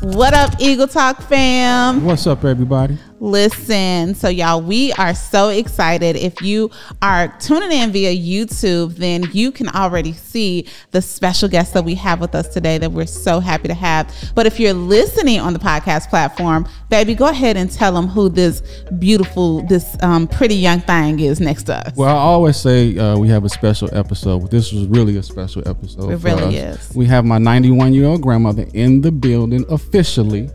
What up, Eagle Talk fam? What's up, everybody? Listen, so y'all, we are so excited. If you are tuning in via YouTube, then you can already see the special guest that we have with us today that we're so happy to have. But if you're listening on the podcast platform, baby, go ahead and tell them who this beautiful, pretty young thing is next to us. Well, I always say we have a special episode, but this was really a special episode. It really is. We have my 91-year-old grandmother in the building officially.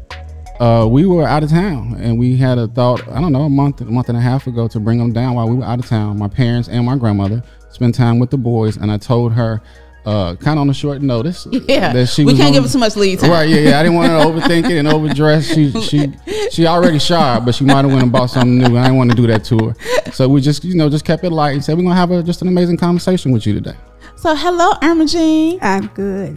We were out of town, and we had a thought, I don't know, a month and a half ago to bring them down while we were out of town. My parents and my grandmother spent time with the boys, and I told her, kind of on a short notice, that we can't give her too much lead time. Right? Yeah. I didn't want her to overthink it and overdress. She already shy, but she might have went and bought something new. I didn't want to do that to her, so we just kept it light and said we're gonna have just an amazing conversation with you today. So hello, Irma Jean. I'm good.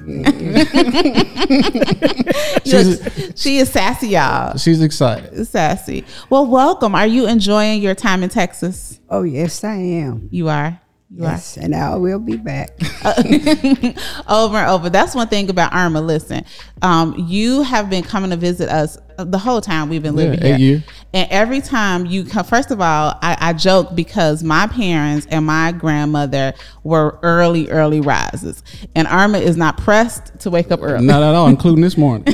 She is sassy, y'all. She's excited. Sassy. Well, welcome. Are you enjoying your time in Texas? Oh, yes, I am. You are? Yes, and I will be back. Over and over. That's one thing about Irma. Listen, you have been coming to visit us the whole time we've been living here. 8 years. And every time you come, first of all, I joke because my parents and my grandmother were early risers. And Irma is not pressed to wake up early. Not at all, including this morning.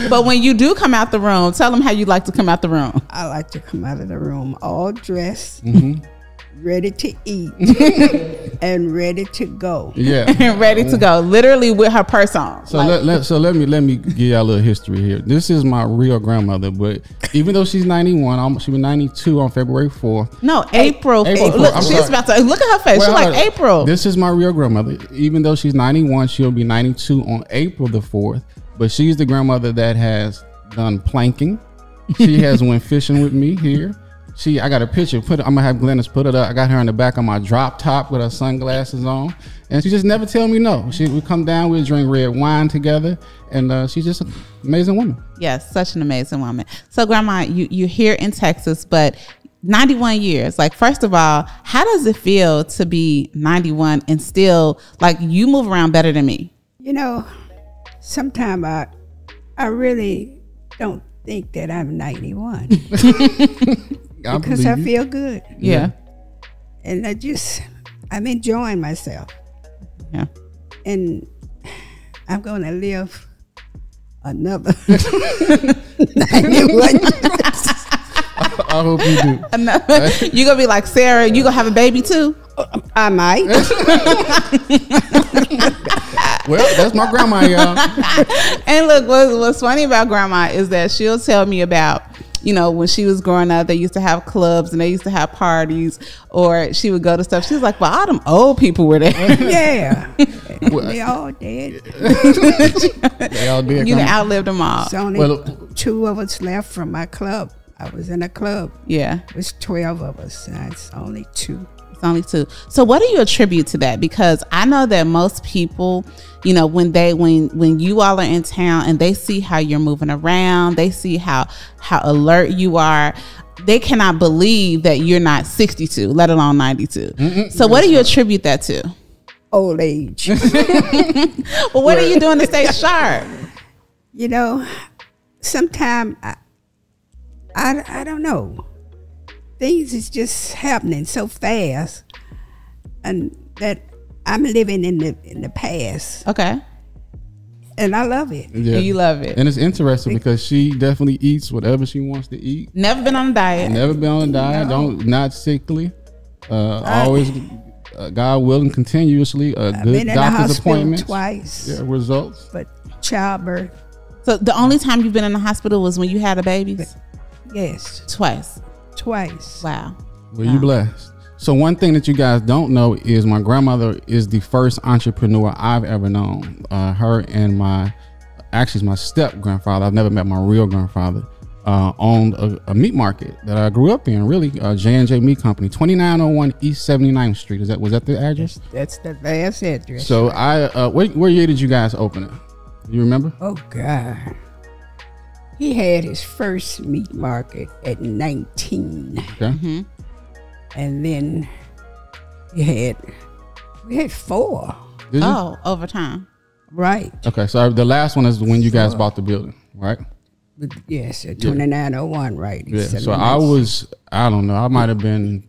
But when you do come out the room, tell them how you like to come out the room. I like to come out of the room all dressed. Ready to eat and ready to go. Yeah, and ready to go. Literally with her purse on. So let me give y'all a little history here. This is my real grandmother, but even though she's 91, she was 92 on February 4th. No, April 4th. Look, she's about to look at her face. She's like April. This is my real grandmother. Even though she's 91, she'll be 92 on April the 4th. But she's the grandmother that has done planking. She has went fishing with me here. I got a picture. I'm gonna have Glennis put it up. I got her in the back of my drop top with her sunglasses on, and she just never tell me no. We come down, we drink red wine together, and she's just an amazing woman. Yes, such an amazing woman. So, Grandma, you're here in Texas, but 91 years. Like, first of all, how does it feel to be 91 and still like you move around better than me? You know, sometimes I really don't think that I'm 91. Because I feel good. Yeah. And I'm enjoying myself. Yeah. And I'm going to live another 91 years. I hope you do. You're going to be like Sarah, you going to have a baby too? I might. Well, that's my grandma, y'all. And look, what's funny about Grandma is that she'll tell me about, when she was growing up, they used to have clubs and they used to have parties, or she would go to stuff. She was like, well, all them old people were there. Yeah. They all dead. They all dead. You outlived them all. It's only 2 of us left from my club. I was in a club. Yeah. It was 12 of us. Now it's only 2. Only 2. So what do you attribute to that? Because I know that most people, when you all are in town and they see how you're moving around, they see how alert you are, they cannot believe that you're not 62, let alone 92. So what do you attribute that to? Old age. Well, what are you doing to stay sharp? Sometimes I don't know. Things is just happening so fast, and that I'm living in the past. Okay. And I love it. Yeah. You love it. And it's interesting because she definitely eats whatever she wants to eat. Never been on a diet. Never been on a diet. No. Not sickly. Always, God willing, continuously. I've Good been in doctor's the appointments. twice. Yeah, results. But childbirth. So the only time you've been in the hospital was when you had a baby? Yes. Twice. Wow. Well, you blessed. So one thing that you guys don't know is my grandmother is the first entrepreneur I've ever known. Her and my step grandfather, I've never met my real grandfather, owned a meat market that I grew up in, really, J&J Meat Company, 2901 East 79th Street. Was that the address? That's the last address. So what year did you guys open it? You remember? Oh, God. He had his first meat market at 19. Okay. Mm-hmm. And then we had 4. Oh, over time. Right. Okay, so the last one is when you guys bought the building, right? Yes, 2901, right. Yeah. So I don't know, I might have been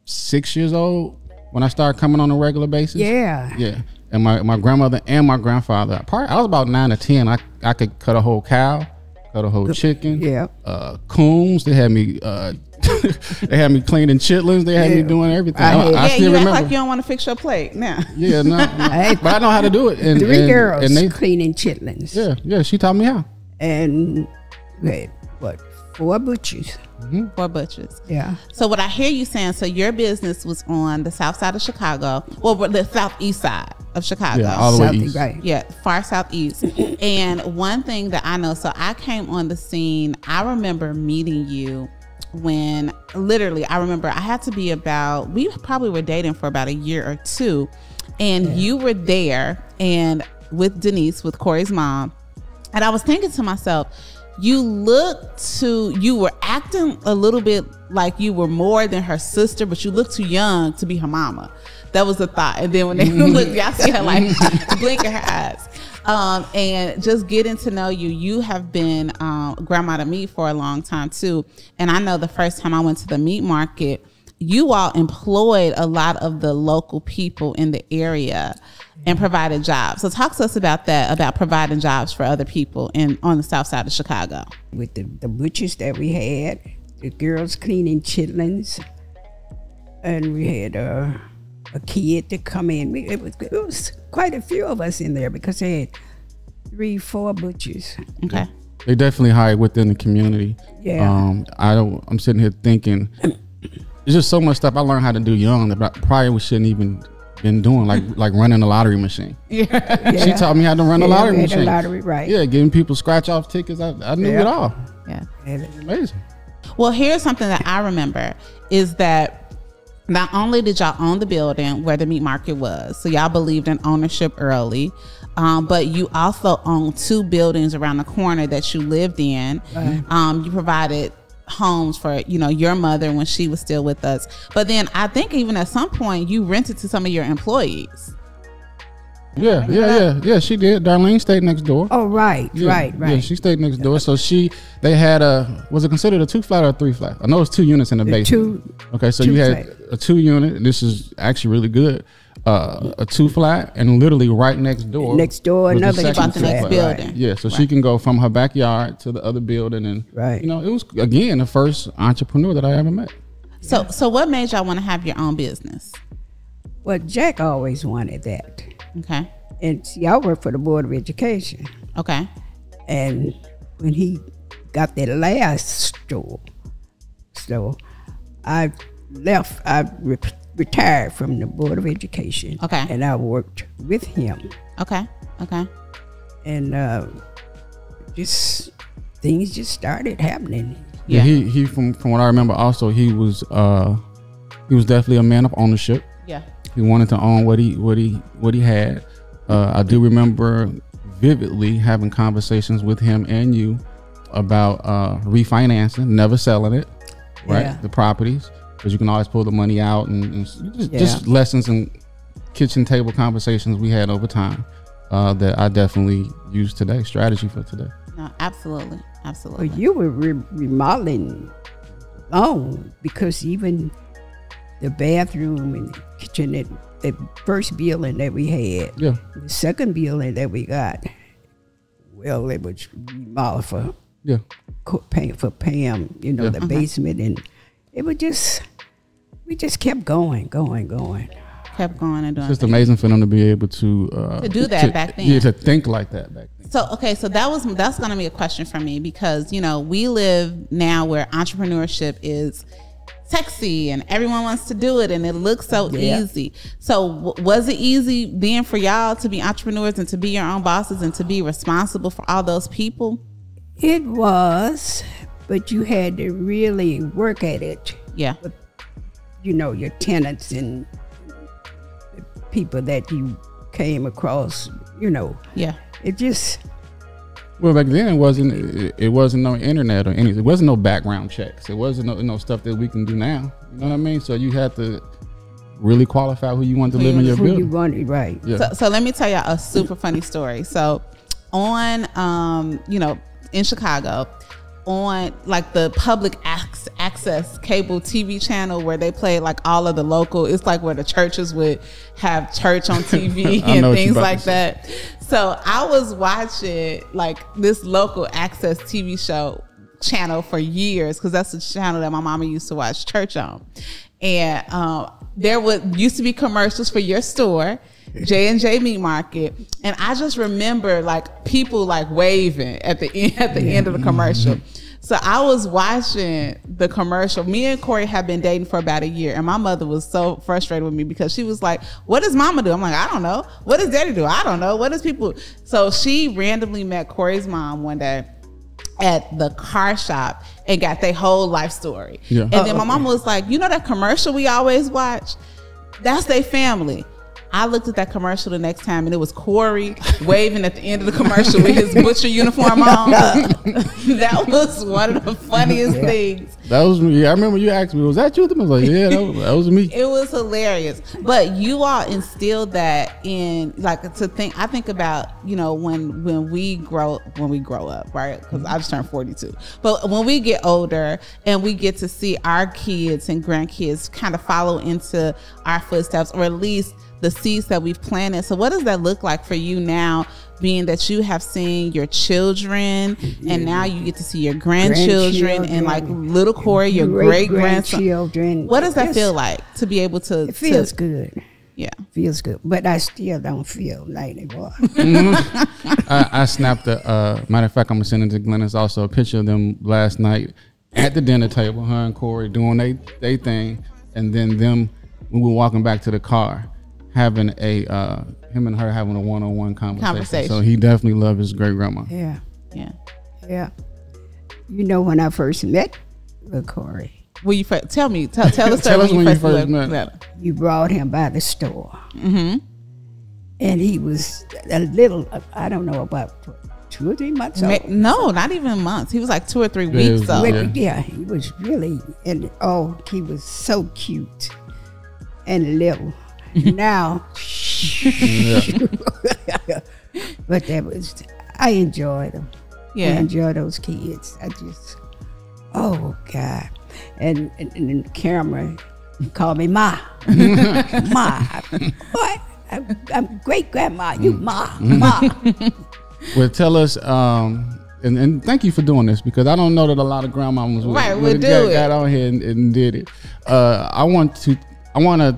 6 years old when I started coming on a regular basis. Yeah. Yeah. And my grandmother and my grandfather, I was about 9 or 10. I could cut a whole cow, cut a whole chicken. Yeah. Coons. They had me they had me cleaning chitlins. They had me doing everything. I still you remember. act like you don't want to fix your plate now. Yeah, no, but I know how to do it. And, Three girls and they, cleaning chitlins. Yeah, she taught me how. And we had, what, 4 butchers. 4 butchers. Yeah. So what I hear you saying, so your business was on the south side of Chicago, well, the southeast side of Chicago. Yeah, all the way Southeast, east. right. Yeah, far southeast. And one thing that I know, so I came on the scene, I remember meeting you when literally, I remember I had to be about, we probably were dating for about a year or 2. And you were there and with Denise, with Corey's mom. And I was thinking to myself, you were acting a little bit like you were more than her sister, but you looked too young to be her mama. That was the thought. And then when they looked, y'all see her like blinking her eyes. And just getting to know you, you have been grandma to me for a long time too. And I know the first time I went to the meat market, you all employed a lot of the local people in the area and provided jobs. So talk to us about that, about providing jobs for other people on the south side of Chicago. With the butchers that we had, the girls cleaning chitlins, and we had a kid to come in. It was quite a few of us in there because they had 3-4 butchers. Okay. They definitely hired within the community. Yeah. I'm sitting here thinking, there's just so much stuff I learned how to do young that probably we shouldn't even been doing, like running a lottery machine. Yeah. She taught me how to run a lottery machine. The lottery, right. Yeah, giving people scratch off tickets. I knew it all. Yeah. Amazing. Well, here's something that I remember is that not only did y'all own the building where the meat market was, so y'all believed in ownership early, but you also owned 2 buildings around the corner that you lived in. Right. You provided homes for your mother when she was still with us, but then I think even at some point you rented to some of your employees. Yeah, she did. Darlene stayed next door. Oh, right. Yeah, she stayed next door. So they had was it considered a 2-flat or a 3-flat? I know it's 2 units in the basement. Okay, so you had a 2-unit. This is actually really good. A 2-flat, and literally right next door. Next door, another the next building. Right. Yeah, so she can go from her backyard to the other building, and it was again the first entrepreneur that I ever met. So what made y'all want to have your own business? Well, Jack always wanted that. Okay. And see, I work for the Board of Education. Okay. And when he got that last store, so I left. I retired from the Board of Education. Okay. And I worked with him. Okay. And just things just started happening. Yeah. He from what I remember, also he was definitely a man of ownership. Yeah. He wanted to own what he had. I do remember vividly having conversations with him and you about refinancing, never selling it, right? Yeah. The properties, because you can always pull the money out, and just lessons and kitchen table conversations we had over time that I definitely use today, strategy for today. No, absolutely. Well, you were remodeling long, because even the bathroom and the kitchen, the first building that we had, the second building that we got, well, it was remodeled for Pam, the basement, and it was just, we just kept going. Kept going and doing. It's just amazing for them to be able to do that back then. Yeah, to think like that back then. So that's going to be a question for me, because we live now where entrepreneurship is sexy and everyone wants to do it and it looks so easy. So was it easy then for y'all to be entrepreneurs and to be your own bosses and to be responsible for all those people? It was, but you had to really work at it. Yeah. With, your tenants and people that you came across, Yeah. It just... Well, back then it wasn't no internet or anything. It wasn't no background checks. It wasn't no stuff that we can do now. You know what I mean? So you had to really qualify who you want to live in your Who you building. wanted, right? Yeah. So let me tell y'all a super funny story. So on, in Chicago, on like the public access cable TV channel where they play like all of the local, it's like where the churches would have church on TV and things like that. So I was watching like this local access TV channel for years, because that's the channel that my mama used to watch church on. And there used to be commercials for your store, J&J Meat Market, and I just remember like people like waving at the end of the commercial. So I was watching the commercial. Me and Corey have been dating for about a year, and my mother was so frustrated with me because she was like, "What does Mama do?" I'm like, "I don't know." "What does Daddy do?" "I don't know." "What does people?" So she randomly met Corey's mom one day at the car shop and got their whole life story. Yeah. And then my mom was like, "You know that commercial we always watch? That's their family." I looked at that commercial the next time, and it was Corey waving at the end of the commercial with his butcher uniform on. That was one of the funniest things. That was me. I remember you asked me, "Was that you?" I was like, "Yeah, that was me." It was hilarious. But you all instilled that in, like, I think about, when we grow up, right? Because I just turned 42. But when we get older and we get to see our kids and grandkids kind of follow into our footsteps, or at least the seeds that we've planted. So what does that look like for you now, being that you have seen your children and now you get to see your grandchildren and like little Corey, your great grandchildren? What does that feel like to be able to? It feels good. Yeah. Feels good. But I still don't feel 91. I snapped matter of fact, I'm going to send it to Glennis also a picture of them last night at the dinner table, her and Corey doing they thing. And then them, when we were walking back to the car, having him and her having a one-on-one conversation. So he definitely loved his great grandma. Yeah. Yeah. When I first met with Corey. Well, tell the story. Tell us when you first met him. You brought him by the store. Mm-hmm. And he was a little, I don't know, about 2 or 3 months old. No, not even months. He was like 2 or 3 weeks old. Yeah, he was really, he was so cute and little. Now, but I enjoyed them. Yeah, I enjoy those kids. Oh God, and the camera called me Ma, Ma. What? I'm great grandma. You Ma. Well, tell us, and thank you for doing this, because I don't know that a lot of grandmamas would got on here and did it. I want to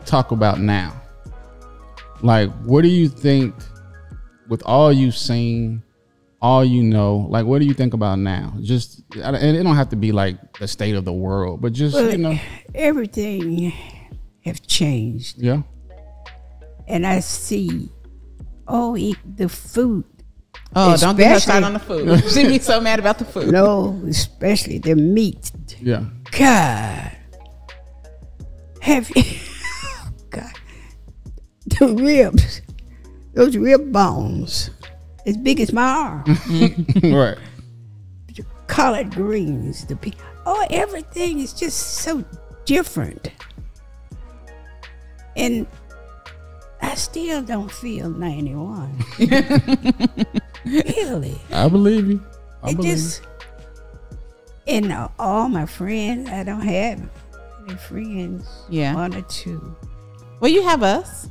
talk about now. Like, what do you think, with all you've seen, all you know, like, what do you think about now? Just, and it don't have to be like the state of the world, but just, everything have changed. Yeah. And I see, the food. Oh, don't get her started on the food. She'd be so mad about the food. No, especially the meat. Yeah. God. Have you, God. The ribs, those rib bones, as big as my arm. Right. The collard greens, everything is just so different. And I still don't feel 91. Really. I believe you. And all my friends, I don't have any friends. Yeah. 1 or 2. Well, you have us.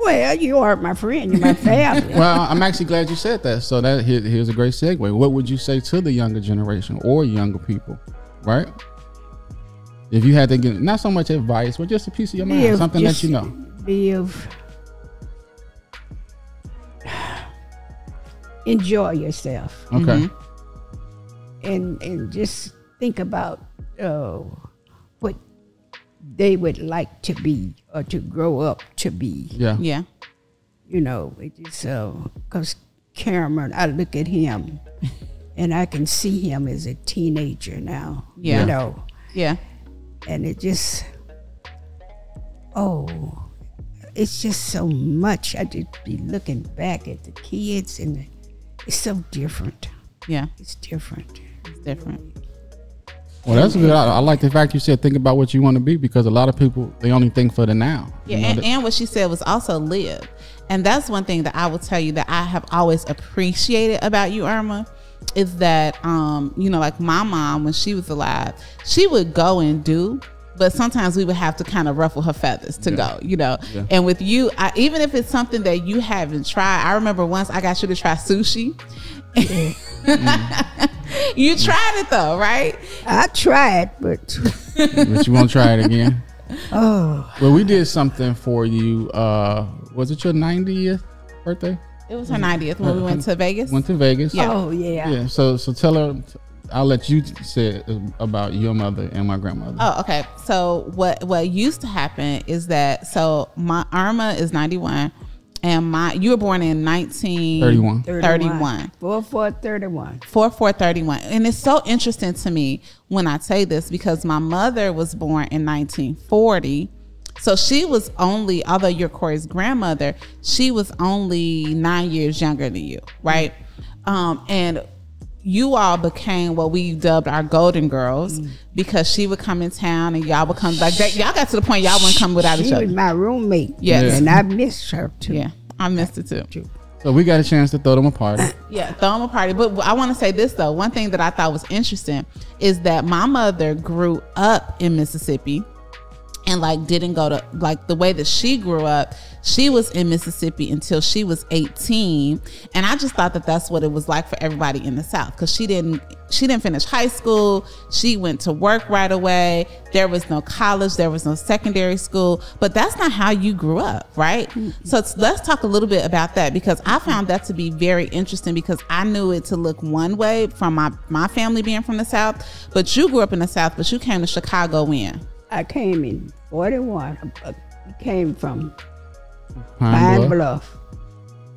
Well, you are my friend. You're my family. Well, I'm actually glad you said that. So here's a great segue. What would you say to the younger generation or younger people, right? If you had to give, not so much advice, but just a piece of your mind, something that you know. Enjoy yourself. Okay. And just think about what they would like to be or to grow up to be. Yeah. Yeah. It just, because Cameron, I look at him and I can see him as a teenager now. Yeah. Yeah. And it just, it's just so much. I just be looking back at the kids and it's so different. Yeah. It's different. It's different. Well, that's good. I like the fact you said think about what you want to be, because a lot of people, they only think for the now. Yeah, and what she said was also live. And that's one thing that I will tell you that I have always appreciated about you, Irma, is that, you know, like my mom, when she was alive, she would go and do, but sometimes we would have to kind of ruffle her feathers to go, you know. Yeah. And with you, even if it's something that you haven't tried, I remember once I got you to try sushi. You tried it though, right? I tried, but but you won't try it again. Oh, well, we did something for you. Was it your 90th birthday? It was her 90th when we went to Vegas. Went to Vegas. Yeah. Oh yeah. Yeah. So tell her. I'll let you say about your mother and my grandmother. Oh, okay. So what used to happen is that, so my Irma is 91. And you were born in 1931. 4431. 4431. And it's so interesting to me when I say this, because my mother was born in 1940. So she was only, although you're Corey's grandmother, she was only 9 years younger than you, right? And you all became what we dubbed our Golden Girls, because she would come in town and y'all would come like that. Y'all got to the point y'all wouldn't come without each other. She was my roommate. Yes. And I missed her too. Yeah, I missed it too. So we got a chance to throw them a party. Yeah, throw them a party. But I want to say this though. One thing that I thought was interesting is that my mother grew up in Mississippi. And like didn't go to, like the way that she grew up, she was in Mississippi until she was 18. And I just thought that that's what it was like for everybody in the South, because she didn't finish high school. She went to work right away. There was no college, there was no secondary school, but that's not how you grew up, right? So let's talk a little bit about that, because I found that to be very interesting, because I knew it to look one way from my family being from the South, but you grew up in the South, but you came to Chicago when? I came in 41. I came from Pine Pine Bluff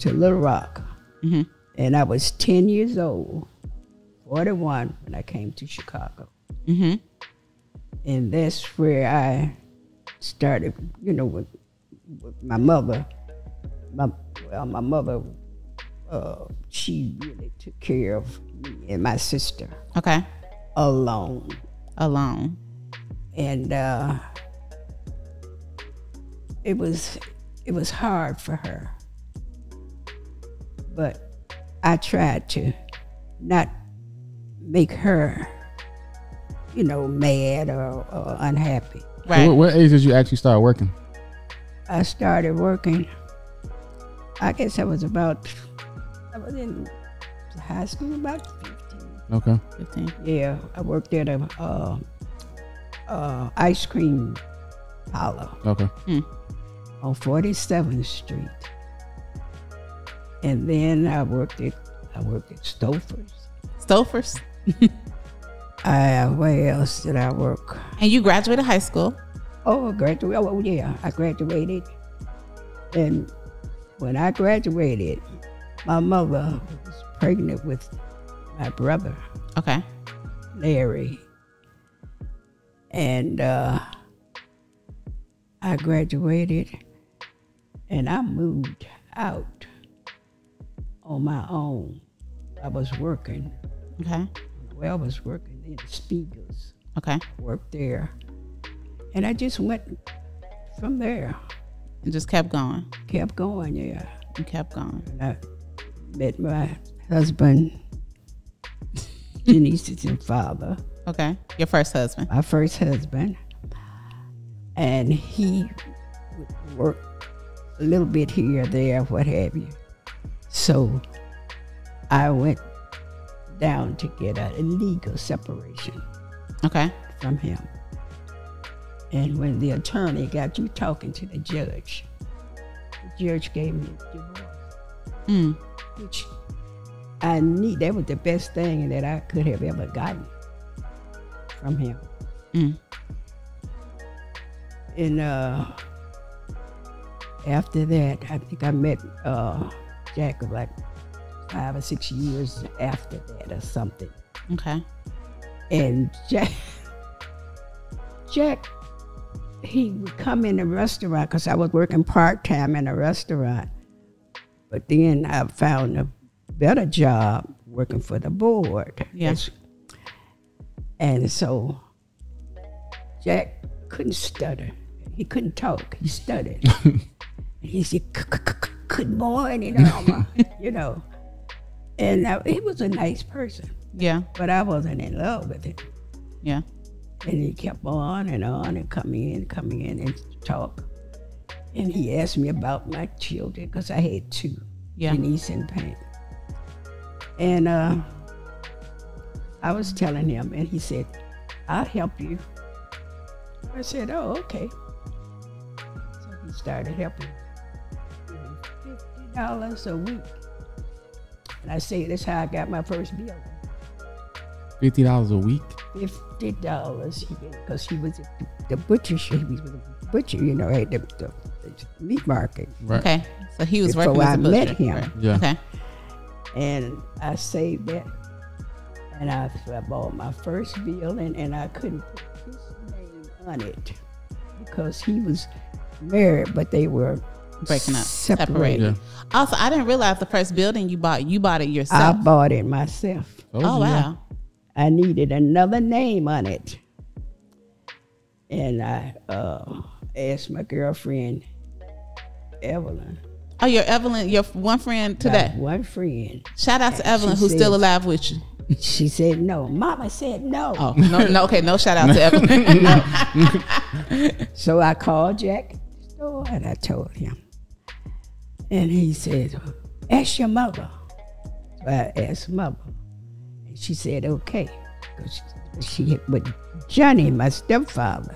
to Little Rock. And I was 10 years old, 41, when I came to Chicago. And that's where I started, you know, with my mother. My mother, she really took care of me and my sister. Okay. Alone. And it was hard for her, but I tried to not make her, you know, mad or unhappy. Right. What age did you actually start working? I started working, I guess I was in high school, about 15. Okay. 15. Yeah, I worked at a ice cream parlor. Okay. On 47th Street. And then I worked at Stouffer's. Stouffer's? Where else did I work? And you graduated high school? Oh, I graduated. Oh, yeah, I graduated. And when I graduated, my mother was pregnant with my brother. Okay. Larry. And I graduated, and I moved out on my own. I was working. Okay. Well, I was working in Spiegels. Okay. Worked there. And I just went from there. And just kept going? Kept going, yeah. You kept going. And I met my husband, Janice's father. Okay. Your first husband? My first husband. And he would work a little bit here, there, what have you. So I went down to get a legal separation. Okay. From him. And when the attorney got you talking to the judge gave me a divorce. Which I need. That was the best thing that I could have ever gotten from him. And after that, I think I met Jack like 5 or 6 years after that or something. Okay. And Jack, he would come in the restaurant because I was working part-time in a restaurant. But then I found a better job working for the board. Yes. And so Jack couldn't stutter. He couldn't talk. He stuttered. He said, "Good morning, Irma," you know. And he was a nice person. Yeah. But I wasn't in love with him. Yeah. And he kept on and come in and talk. And he asked me about my children, because I had two, Denise and Pam. And I was telling him, and he said, "I'll help you." I said, "Oh, okay." So he started helping me. $50 a week. And I say, that's how I got my first bill. $50 a week? $50, because he was at the butcher shop. He was with a butcher, you know, at the meat market. Right. Okay. So he was Before working as a butcher. I met him. Right. Yeah. Okay. And I saved that. And I bought my first bill, and I couldn't put his name on it because he was married, but they were Breaking up. separated. Yeah. Also, I didn't realize the first building you bought it I yourself. bought it myself. Oh, wow. I needed another name on it. And I asked my girlfriend, Evelyn. Oh, your Evelyn, your one friend today. Got one friend. Shout out to Evelyn, She who's said- still alive with you. She said no. Mama said no. Oh, no, okay, no shout out to Evelyn. So I called Jack and I told him. And he said, "Ask your mother." So I asked mother. And she said, okay. But Johnny, my stepfather,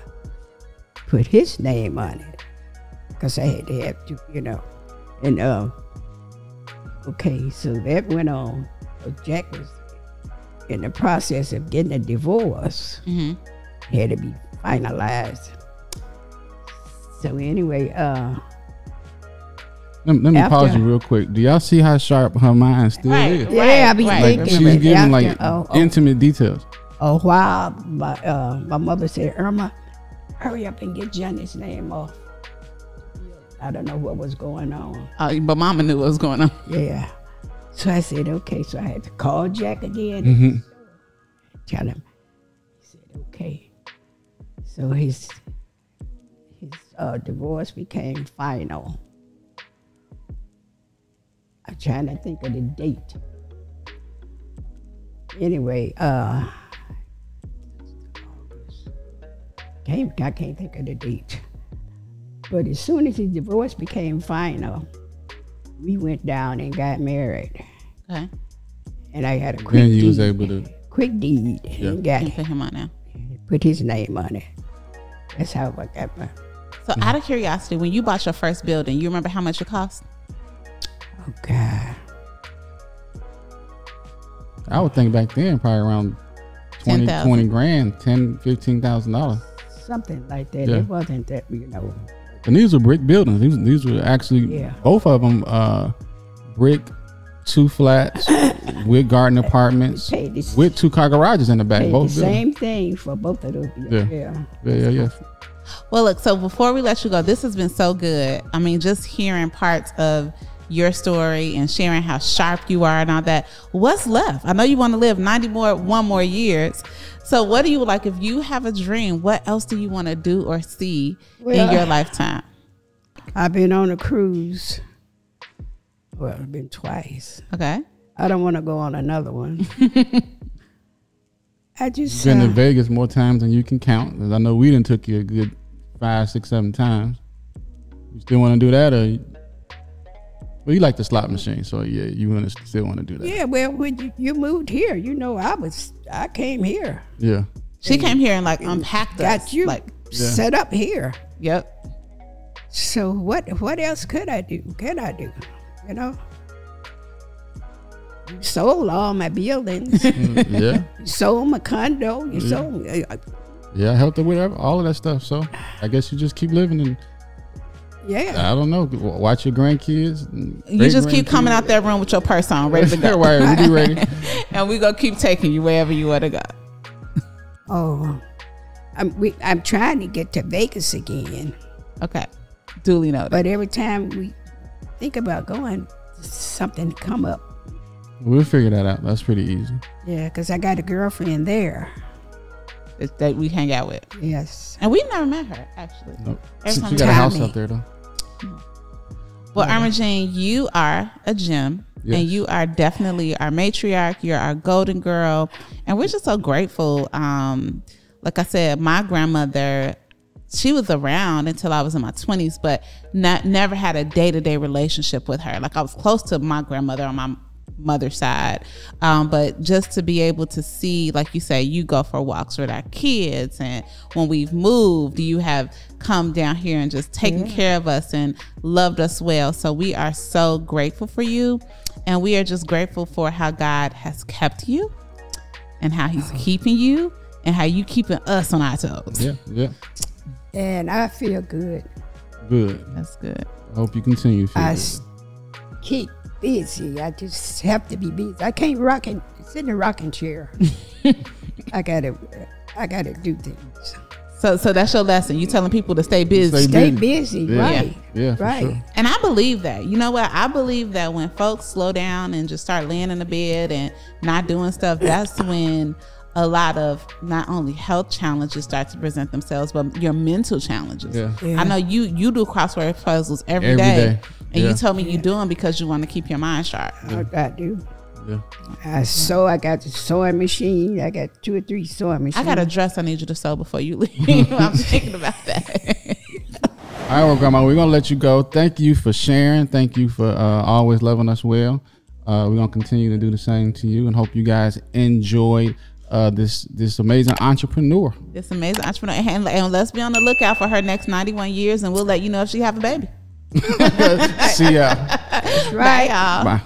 put his name on it. Because I had to have to, you know. And, okay, so that went on. But Jack was in the process of getting a divorce. Had to be finalized. So anyway, Let me pause you real quick. Do y'all see how sharp her mind still is? yeah, I be right. thinking. She's giving like after- intimate details. a while, my mother said, "Irma, hurry up and get Johnny's name off." I don't know what was going on. But Mama knew what was going on. Yeah. So I said, okay. So I had to call Jack again. Tell him. He said, okay. So his divorce became final. I'm trying to think of the date. Anyway, I can't think of the date. But as soon as his divorce became final, we went down and got married. Okay. And I had a quick Then you deed. was able to. Quick deed. Yeah. And got And put him on now. put his name on it. That's how I got my. So out of curiosity, when you bought your first building, you remember how much it cost? Oh God. I would think back then probably around 20 grand, $15,000. Something like that. Yeah. It wasn't that, you know. And these were brick buildings. These were actually both of them brick, 2 flats with garden apartments Paid this, with 2-car garages in the back. paid Both the buildings. same thing for both of those buildings. Yeah. Well, look, so before we let you go, this has been so good. I mean, just hearing parts of your story and sharing how sharp you are and all that. What's left? I know you want to live 1 more years. So what do you like, if you have a dream, what else do you want to do or see in your lifetime? I've been on a cruise. Well, I've been twice. Okay. I don't want to go on another one. I just Been to Vegas more times than you can count. 'Cause I know we done took you a good 5, 6, 7 times. You still want to do that, or? Well, you like the slot machine, so yeah, you still want to do that. Yeah, well, when you moved here, you know, I came here. Yeah. She came here and like unpacked us. Got you Like, set up here. yep. So what else could I do? You know? You sold all my buildings. Yeah. You sold my condo. You sold Yeah, I helped her with all of that stuff. So I guess you just keep living and I don't know, watch your grandkids. You just keep coming out that room with your purse on, ready to go. Right, we be ready. And we gonna keep taking you wherever you want to go. Oh, I'm trying to get to Vegas again. Okay. Duly noted. But every time we think about going, something come up. We'll figure that out. That's pretty easy. Yeah, because I got a girlfriend there. that we hang out with. Yes. And we've never met her, actually. Nope. Every She time got a we- house Tommy. up there though. Well, Irma Jean, you are a gem. Yes. And you are definitely our matriarch. You're our golden girl. And we're just so grateful. Like I said, my grandmother, she was around until I was in my 20s, but never had a day-to-day relationship with her. Like I was close to my grandmother on my mother's side. But just to be able to see, like you say, you go for walks with our kids. And when we've moved, you have come down here and just taken care of us and loved us well. So we are so grateful for you. And we are just grateful for how God has kept you and how he's keeping you and how you keeping us on our toes. Yeah. And I feel good. Good. That's good. I hope you continue. to feel I good. keep busy. I just have to be busy. I can't sit in a rocking chair. I gotta do things. So that's your lesson. You telling people to stay busy. Stay busy, Yeah. right? Yeah, for right. sure. And I believe that. You know what? I believe that when folks slow down and just start laying in the bed and not doing stuff, that's when a lot of not only health challenges start to present themselves, but your mental challenges. Yeah. Yeah. I know you do crossword puzzles every Every day. day. And Yeah. you told me you do them because you want to keep your mind sharp. I do. Yeah. I got the sewing machine. I got 2 or 3 sewing machines. I got a dress I need you to sew before you leave. I'm thinking about that. All right, well, Grandma, we're gonna let you go. Thank you for sharing. Thank you for always loving us well. We're gonna continue to do the same to you, and hope you guys enjoy this amazing entrepreneur. It's amazing entrepreneur. And let's be on the lookout for her next 91 years, and we'll let you know if she have a baby. See ya. right. Bye, y'all. Bye.